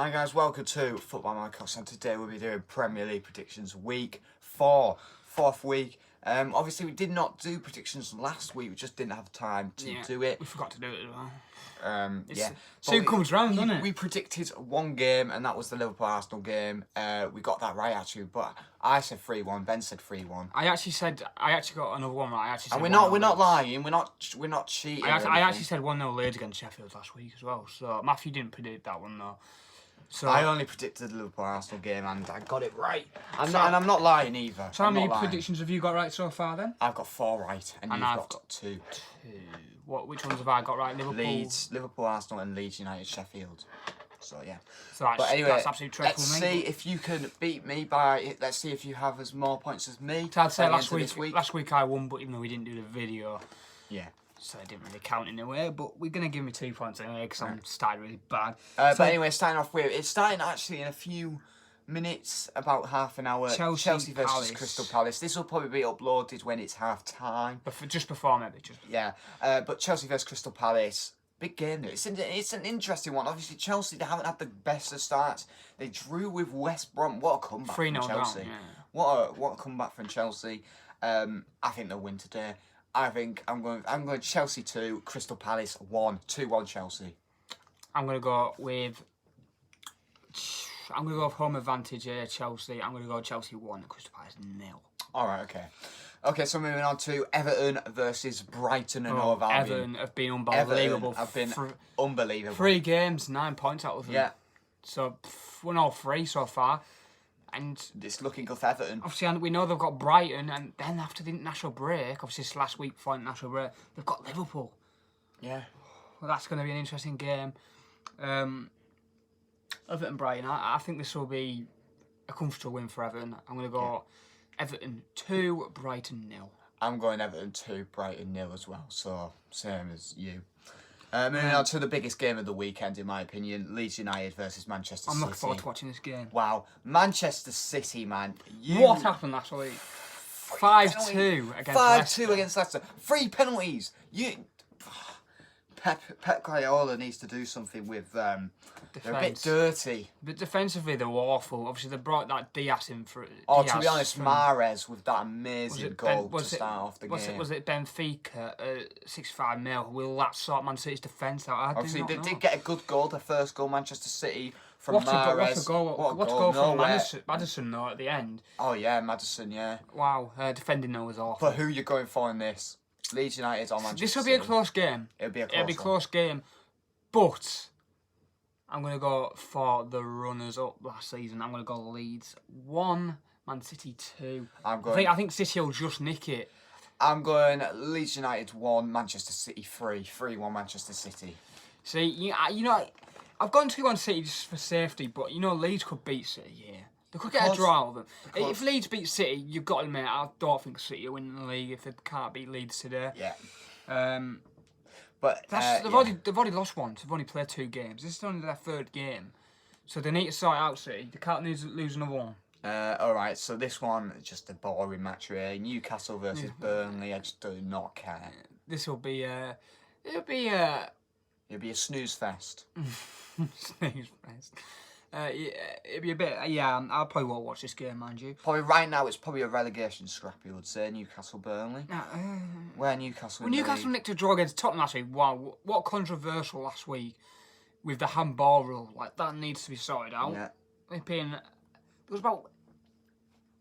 Hi guys, welcome to Football Marcos, and today we'll be doing Premier League predictions week 4, fourth week. Obviously we did not do predictions last week, we just didn't have time to do it. We forgot to do it as well. Yeah. Soon comes round, doesn't it? We predicted one game, and that was the Liverpool-Arsenal game. We got that right actually, but I said 3-1, Ben said 3-1. I actually got another one right. I actually said And we're not lying, we're not cheating. I actually said 1-0 Leeds against Sheffield last week as well. So Matthew didn't predict that one though. So I only predicted the Liverpool-Arsenal game, and I got it right. And I'm not lying either. So how many predictions have you got right so far then? I've got 4 right, and you've got 2. Which ones have I got right? Leeds, Liverpool, Arsenal, and Leeds United, Sheffield. So yeah. But anyway, that's absolutely dreadful. Let's see if you can beat me by. Let's see if you have as more points as me. So I'd say last week I won, but even though we didn't do the video, yeah. So I didn't really count in a way, but we're going to give me 2 points anyway because I'm starting really bad. But anyway, starting off with, it's starting actually in a few minutes, about half an hour. Chelsea versus Crystal Palace. This will probably be uploaded when it's half time. But just before maybe. Yeah, but Chelsea versus Crystal Palace. Big game though. It's an interesting one. Obviously, Chelsea, they haven't had the best of starts. They drew with West Brom. What a comeback from Chelsea. Down, yeah. What a comeback from Chelsea. I think they'll win today. I'm going Chelsea 2, Crystal Palace 1, 2-1 Chelsea. I'm going to go with home advantage here, Chelsea. I'm going to go Chelsea 1, Crystal Palace 0. All right, okay. Okay, so moving on to Everton versus Brighton and Hove Albion. Everton have been unbelievable. Unbelievable. 3 games, 9 points out of them. Yeah. So won all 3 so far. And it's looking good for Everton. Obviously, and we know they've got Brighton, and then after the international break, obviously it's last week before the international break, they've got Liverpool. Yeah. Well, that's going to be an interesting game. Everton Brighton, I think this will be a comfortable win for Everton. I'm going to go Everton 2, Brighton 0. I'm going Everton 2, Brighton 0 as well. So same as you. Moving on to the biggest game of the weekend, in my opinion, Leeds United versus Manchester City. I'm looking forward to watching this game. Wow. Manchester City, man. What happened last week? 5-2 against Leicester. 5-2 against Leicester. 3 penalties. Pep Guardiola needs to do something with... They're a bit dirty. But defensively, they're awful. Obviously, they brought that Diaz in for... to be honest, Mahrez with that amazing goal to start off the game. Was it Benfica, 65 mil? Will that sort Man City's defence out? Obviously, they did get a good goal, the first goal, Manchester City, from Mahrez. What a goal from Maddison, though, at the end. Oh, yeah, Maddison, yeah. Wow, defending, though, was awful. But who are you going for in this? Leeds United or Manchester City? This will be a close game. It'll be a close game. But... I'm going to go for the runners-up last season. I'm going to go Leeds 1, Man City 2. I think City will just nick it. I'm going Leeds United 1, Manchester City 3. 3-1 Manchester City. See, you know, I've gone 2-1 City just for safety, but, you know, Leeds could beat City here. They could get a draw with them. If Leeds beat City, you've got to admit, I don't think City will win the league if they can't beat Leeds today. Yeah. But they've already lost once. They've only played 2 games. This is only their 3rd game, so they need to sort it out. City, they can't lose another one. All right, so this one is just a boring match, really. Newcastle versus Burnley. I just do not care. This will be it'll be a snooze fest. Snooze fest. It'd be a bit. I'll probably won't watch this game, mind you. Probably right now, it's probably a relegation scrap. You would say Newcastle Burnley. Where Newcastle? Newcastle nicked a draw against Tottenham last week. Wow, what controversial last week with the handball rule. Like that needs to be sorted out. Yeah. There was about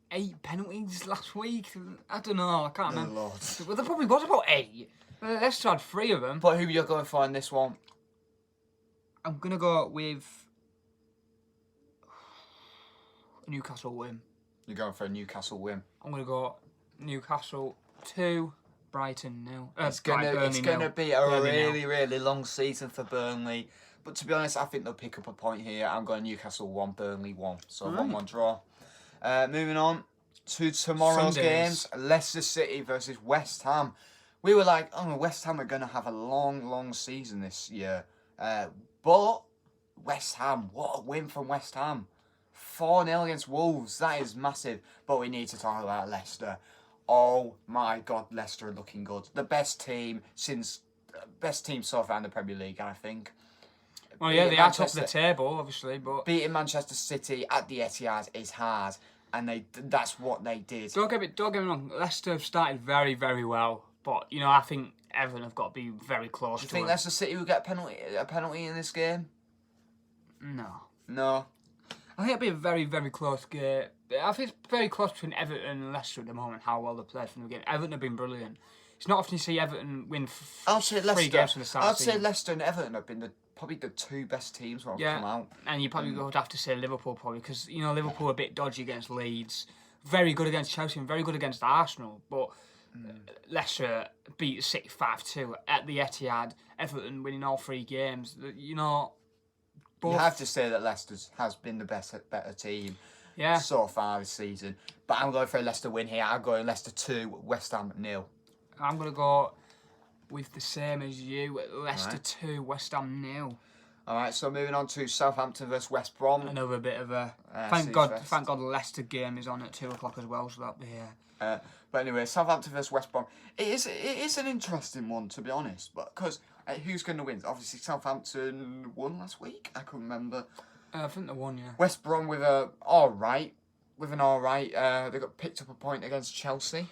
8 penalties last week. I don't know. I can't remember. Well, there probably was about 8. Leicester had 3 of them. But who are you going for in this one? I'm gonna go with Newcastle win. You're going for a Newcastle win? I'm going to go Newcastle 2, Brighton 0. It's going to be a really long season for Burnley. But to be honest, I think they'll pick up a point here. I'm going Newcastle 1, Burnley 1. So 1-1 draw. Moving on to tomorrow's games. Leicester City versus West Ham. We were like, West Ham are going to have a long season this year. But West Ham, what a win from West Ham. 4-0 against Wolves, that is massive. But we need to talk about Leicester. Oh my God, Leicester are looking good. The best team so far in the Premier League, I think. Well, yeah, they are top of the table, obviously, but beating Manchester City at the Etihad is hard, and that's what they did. Don't get me wrong. Leicester have started very, very well, but I think Everton have got to be very close. Do you think Leicester City will get a penalty in this game? No. I think it'll be a very, very close game. I think it's very close between Everton and Leicester at the moment, how well they played from the beginning. Everton have been brilliant. It's not often you see Everton win 3 games from the start. I'd say Leicester and Everton have been probably the 2 best teams when I've come out. And you probably would have to say Liverpool, probably, because, Liverpool are a bit dodgy against Leeds. Very good against Chelsea and very good against Arsenal. But Leicester beat City 5-2 at the Etihad. Everton winning all 3 games. You have to say that Leicester has been the better team so far this season. But I'm going for a Leicester win here. I'm going Leicester 2, West Ham 0. I'm going to go with the same as you. Leicester 2, West Ham 0. All right, so moving on to Southampton versus West Brom. Another bit of a... thank God the Leicester game is on at 2 o'clock as well, so that'll be here. But anyway, Southampton versus West Brom. It is an interesting one, to be honest. But because who's going to win? Obviously, Southampton won last week. I can't remember. I think they won, yeah. West Brom with an all right. They got picked up a point against Chelsea.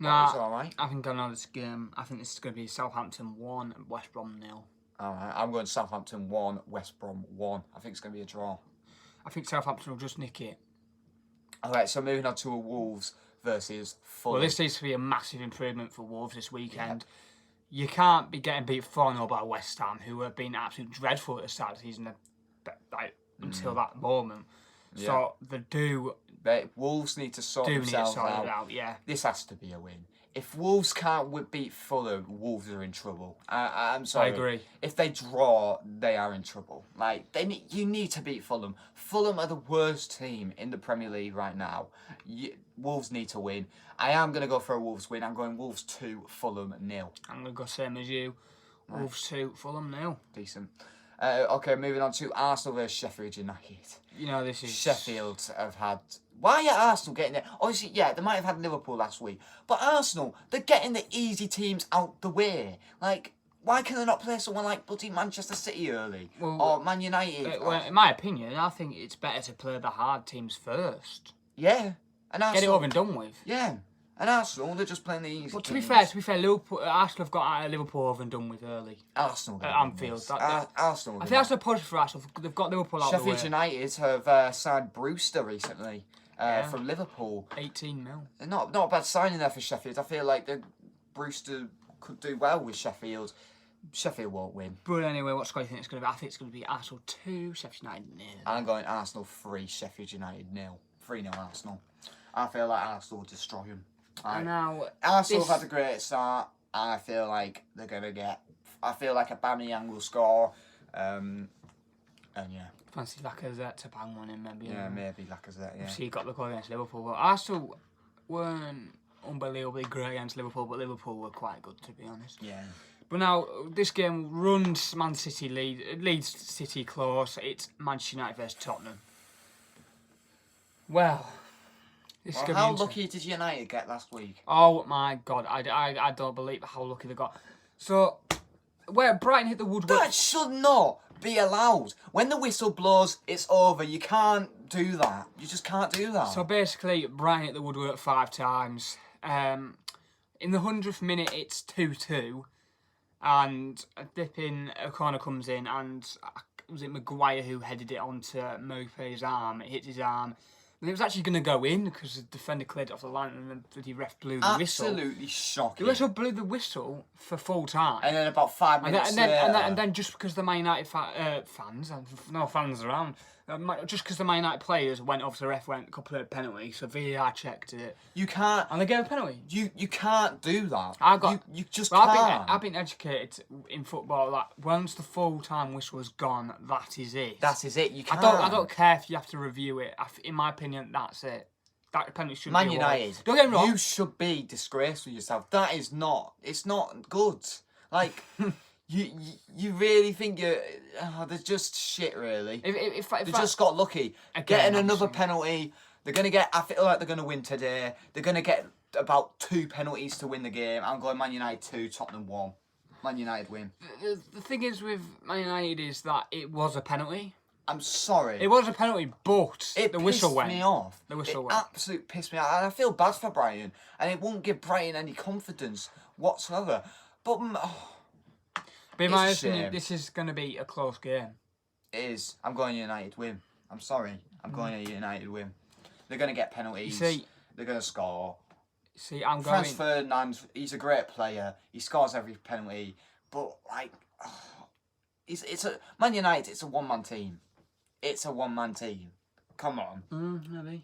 Nah, all right. I think I know this game. I think this is going to be Southampton 1 and West Brom 0. All right, I'm going Southampton 1, West Brom 1. I think it's going to be a draw. I think Southampton will just nick it. All right, so moving on to a Wolves versus Fulham. Well, this needs to be a massive improvement for Wolves this weekend. You can't be getting beat 4-0 by West Ham, who have been absolutely dreadful at the start of the season, until that moment. So Wolves need to sort themselves out. Yeah. This has to be a win. If Wolves can't beat Fulham, Wolves are in trouble. I'm sorry. I agree. If they draw, they are in trouble. You need to beat Fulham. Fulham are the worst team in the Premier League right now. Wolves need to win. I am going to go for a Wolves win. I'm going Wolves 2, Fulham 0. I'm going to go same as you. Wolves 2, Fulham 0. Decent. Okay, moving on to Arsenal versus Sheffield United. This is... Sheffield have had... Why are Arsenal getting there? Obviously, they might have had Liverpool last week. But Arsenal, they're getting the easy teams out the way. Why can they not play someone like bloody Manchester City early? Or Man United? Well, in my opinion, I think it's better to play the hard teams first. Yeah. And Arsenal, get it over and done with. Yeah. And Arsenal, they're just playing the easy But to be fair, Liverpool, Arsenal have got Liverpool over and done with early. Arsenal. At Anfield. Arsenal. I think that's a positive for Arsenal. They've got Liverpool out the way. Sheffield United have signed Brewster recently from Liverpool. 18 mil. Not a bad signing there for Sheffield. I feel like Brewster could do well with Sheffield. Sheffield won't win. But anyway, what score do you think it's going to be? I think it's going to be Arsenal 2, Sheffield United 0. I'm going Arsenal 3, Sheffield United 0. 3-0 Arsenal. I feel like Arsenal will destroy them. Now, Arsenal have had a great start. I feel like they're going to get... I feel like Aubameyang will score. And yeah. Fancy Lacazette to bang one in, maybe. Yeah, maybe Lacazette, yeah. Obviously, he got the goal against Liverpool. But Arsenal weren't unbelievably great against Liverpool, but Liverpool were quite good, to be honest. Yeah. But now, this game runs Man City leads City close. It's Manchester United versus Tottenham. Well... how lucky did United get last week? Oh my God, I don't believe how lucky they got. So, where Brighton hit the woodwork... That should not be allowed. When the whistle blows, it's over. You can't do that. You just can't do that. So basically, Brighton hit the woodwork 5 times. In the 100th minute, it's 2-2. And a corner comes in, and was it Maguire who headed it onto Mopé's arm? It hits his arm. And it was actually going to go in because the defender cleared it off the line and the ref blew the whistle. Absolutely shocking. The whistle blew the whistle for full time. And then about 5 minutes later... And then just because the Man United fans, no fans around, just because the Man United players went off, the ref went, could play a penalty, so VAR checked it. You can't... And they gave a penalty. You can't do that. You just can't. I've been educated in football that once the full-time whistle is gone, that is it. That is it. You can't. I don't care if you have to review it. In my opinion, that's it. That penalty shouldn't Man be United. Don't get me wrong. You should be disgraced with yourself. That is not... It's not good. You really think you're... they're just shit, really. They just got lucky. Getting another penalty. They're going to get... I feel like they're going to win today. They're going to get about 2 penalties to win the game. I'm going Man United 2, Tottenham 1. Man United win. The thing is with Man United is that it was a penalty. I'm sorry. It was a penalty, but the whistle went. It pissed me off. The whistle it went. Absolutely pissed me off. And I feel bad for Brighton. And it won't give Brighton any confidence whatsoever. But, But in my opinion, this is going to be a close game. It is. I'm going United win. I'm sorry. I'm going a United win. They're going to get penalties. You see, they're going to score. See, I'm going... Franz Ferdinand, he's a great player. He scores every penalty. But, like, Man United, it's a one-man team. It's a one-man team. Come on. Maybe.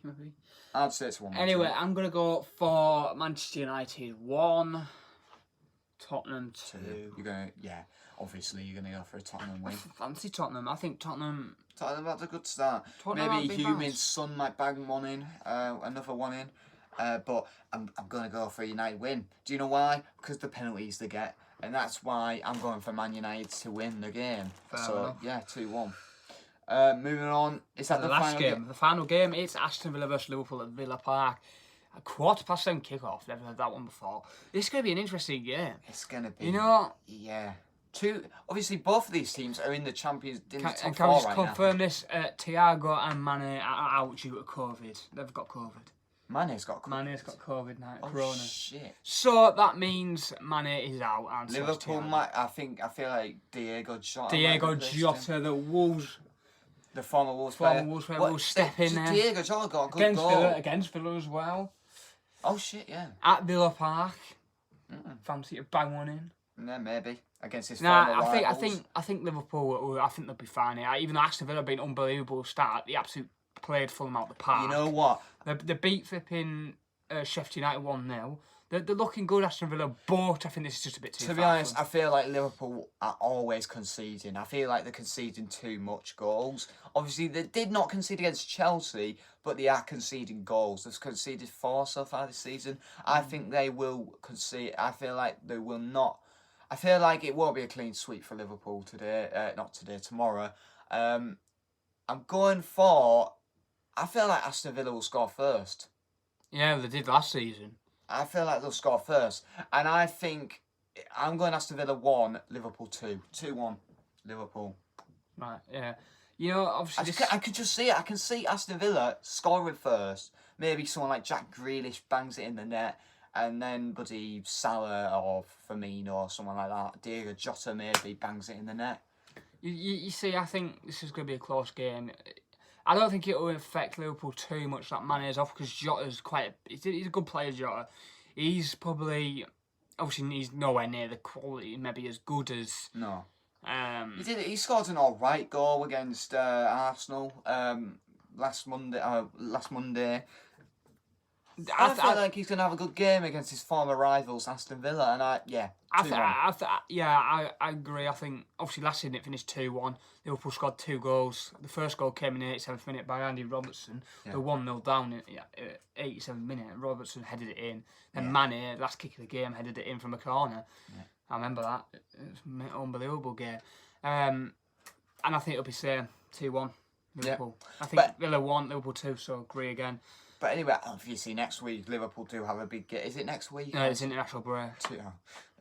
I'd say it's a one-man Anyway, team. I'm going to go for Manchester United 1, Tottenham 2. You're going to, obviously you're going to go for a Tottenham win. Fancy Tottenham. I think Tottenham That's a good start. Tottenham Maybe Heung-Min Son might bang one in, another one in. But I'm going to go for a United win. Do you know why? Because the penalties they get. And that's why I'm going for Man United to win the game. Fair enough. 2-1. Moving on. Is that the last final game? The final game, it's Aston Villa versus Liverpool at Villa Park. A 7:15 kickoff. Never heard that one before. This is going to be an interesting game. It's going to be. You know... Yeah. Obviously, both of these teams are in the Champions League top can four we just right confirm this? Thiago and Mane are out due to COVID. They've got COVID. now. Mane's got COVID now. Oh, Corona. shit. So that means Mane is out. And Liverpool might. I feel like Diego Jota. The Wolves. The former Wolves player. player. Will step in there. Diego Jota got a good goal. Against Villa as well. Oh shit, yeah. At Villa Park. Fancy to bang one in. Yeah, maybe against his former rivals. I think Liverpool. I think they'll be fine here. Even though Aston Villa have been unbelievable start, they absolutely played Fulham out the park. You know what? They beat flipping Sheffield United 1-0. They're looking good, Aston Villa, but I think this is just a bit too far. To be honest, I feel like Liverpool are always conceding. I feel like they're conceding too much goals. Obviously, they did not concede against Chelsea, but they are conceding goals. They've conceded 4 so far this season. I think they will concede. I feel like they will not. I feel like it won't be a clean sweep for Liverpool today. Not today, tomorrow. I'm going for... I feel like Aston Villa will score first. Yeah, they did last season. I feel like they'll score first. And I think I'm going Aston Villa 1, Liverpool 2. 2-1, Liverpool. Right, yeah. You know, obviously... I could just see it. I can see Aston Villa scoring first. Maybe someone like Jack Grealish bangs it in the net. And then buddy Salah or Firmino or someone like that. Diego Jota maybe bangs it in the net. You see, I think this is going to be a close game. I don't think it will affect Liverpool too much that Mane is off because Jota's he's a good player, Jota. He's probably, obviously he's nowhere near the quality, maybe as good as... No. He scored an alright goal against Arsenal last Monday. I feel like he's going to have a good game against his former rivals, Aston Villa, and I agree. I think, obviously, last season it finished 2-1. Liverpool scored 2 goals. The first goal came in the 87th minute by Andy Robertson. Yeah. The 1-0 down in 87th minute. Robertson headed it in. Then Mane, last kick of the game, headed it in from a corner. Yeah. I remember that. It was an unbelievable game. And I think it'll be same, 2-1, Liverpool. Yeah. I think Villa 1, Liverpool 2, so agree again. But anyway, obviously next week Liverpool do have a big game. Is it next week? No, it's international break.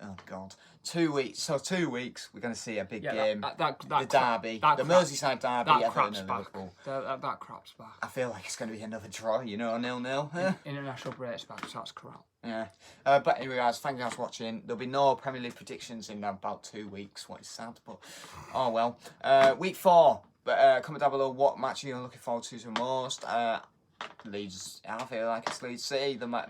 Oh God, 2 weeks. So 2 weeks we're going to see a big game. The derby, the Merseyside derby. That crap's back. That crap's back. I feel like it's going to be another draw. 0-0. International break's back, so that's crap. Yeah. But anyway, guys, thank you guys for watching. There'll be no Premier League predictions in about 2 weeks. What is sad, but oh well. Week 4. But comment down below what match you're looking forward to the most. Leeds, I feel like it's Leeds City, the match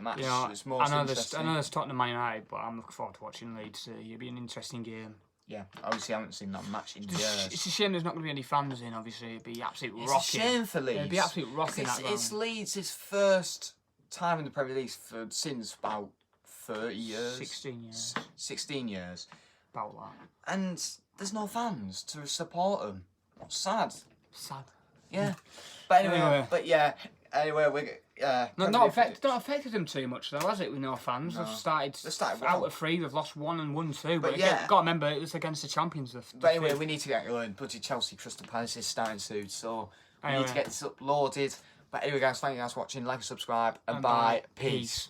is most interesting. I know there's Tottenham Man United, but I'm looking forward to watching Leeds City. It'll be an interesting game. Yeah, obviously I haven't seen that match in years. It's a shame there's not going to be any fans in, obviously. It'd be absolute rocking. It's a shame for Leeds. It'd be absolute rocking. It's Leeds' first time in the Premier League since about 30 years. 16 years. 16 years. About that. And there's no fans to support them. What's sad? Sad. Yeah. But anyway, Anyway, we're not affected them too much though, has it? With no fans, they've started well. out of 3. They've lost 1 and won 2. But yeah, got to remember it was against the champions. But anyway, we need to get going. Bloody Chelsea Crystal Palace is starting soon, so we need to get this uploaded. But anyway, guys, thank you guys for watching. Like and subscribe, and bye. Peace.